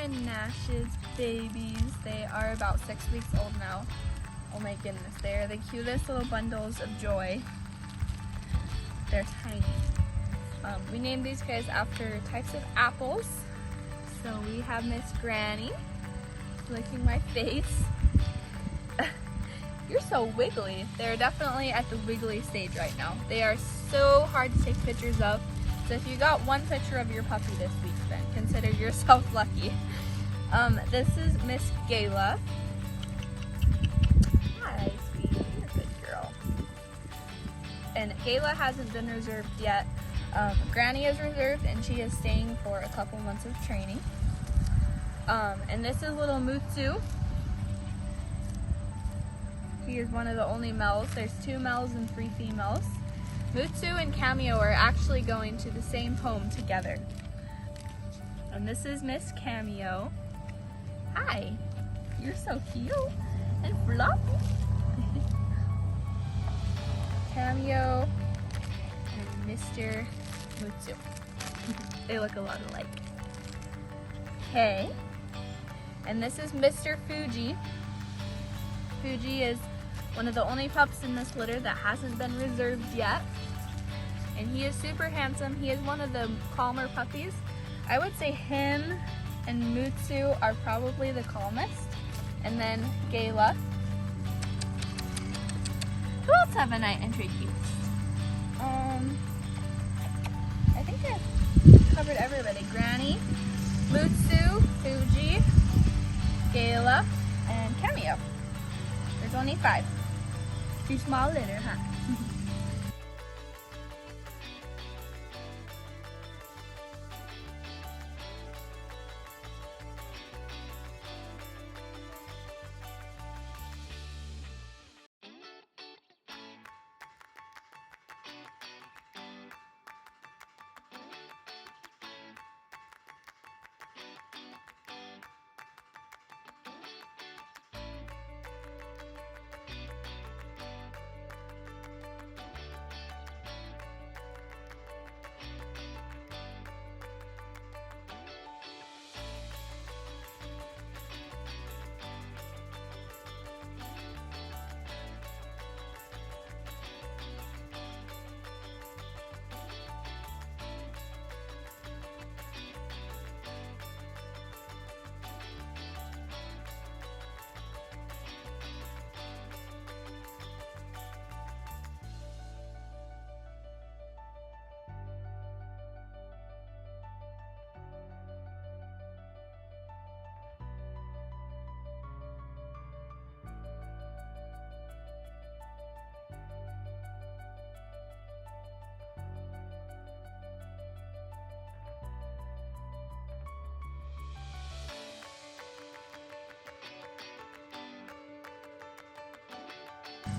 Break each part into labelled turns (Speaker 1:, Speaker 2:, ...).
Speaker 1: are Nash's babies. They are about 6 weeks old now. Oh my goodness, they are the cutest little bundles of joy. They're tiny. We named these guys after types of apples. So we have Miss Granny licking my face. You're so wiggly. They're definitely at the wiggly stage right now. They are so hard to take pictures of. So if you got one picture of your puppy this week, then consider yourself lucky. This is Miss Gala. Hi, sweetie. You're a good girl. And Gala hasn't been reserved yet. Granny is reserved and she is staying for a couple months of training. And this is little Mutsu. He is one of the only males. There's 2 males and 3 females. Mutsu and Cameo are actually going to the same home together. And this is Miss Cameo. Hi, you're so cute and fluffy. Cameo and Mr. Mutsu. They look a lot alike. Okay. And this is Mr. Fuji. Fuji is one of the only pups in this litter that hasn't been reserved yet. And he is super handsome. He is one of the calmer puppies. I would say him and Mutsu are probably the calmest. And then Gala. Who else have a night entry cute? I think I covered everybody. Granny, Mutsu, Fuji, Gala, and Cameo. There's only 5. Too small litter, huh?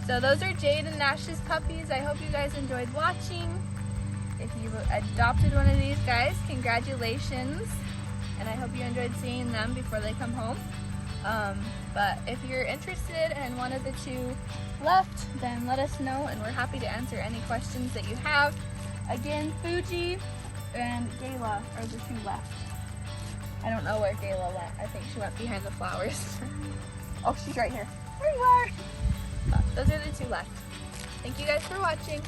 Speaker 1: So those are Jade and Nash's puppies. I hope you guys enjoyed watching. If you adopted one of these guys, congratulations. And I hope you enjoyed seeing them before they come home. But if you're interested in one of the 2 left, then let us know and we're happy to answer any questions that you have. Again, Fuji and Gala are the 2 left. I don't know where Gala went. I think she went behind the flowers. Oh, she's right here. There you are. Those are the 2 left. Thank you guys for watching.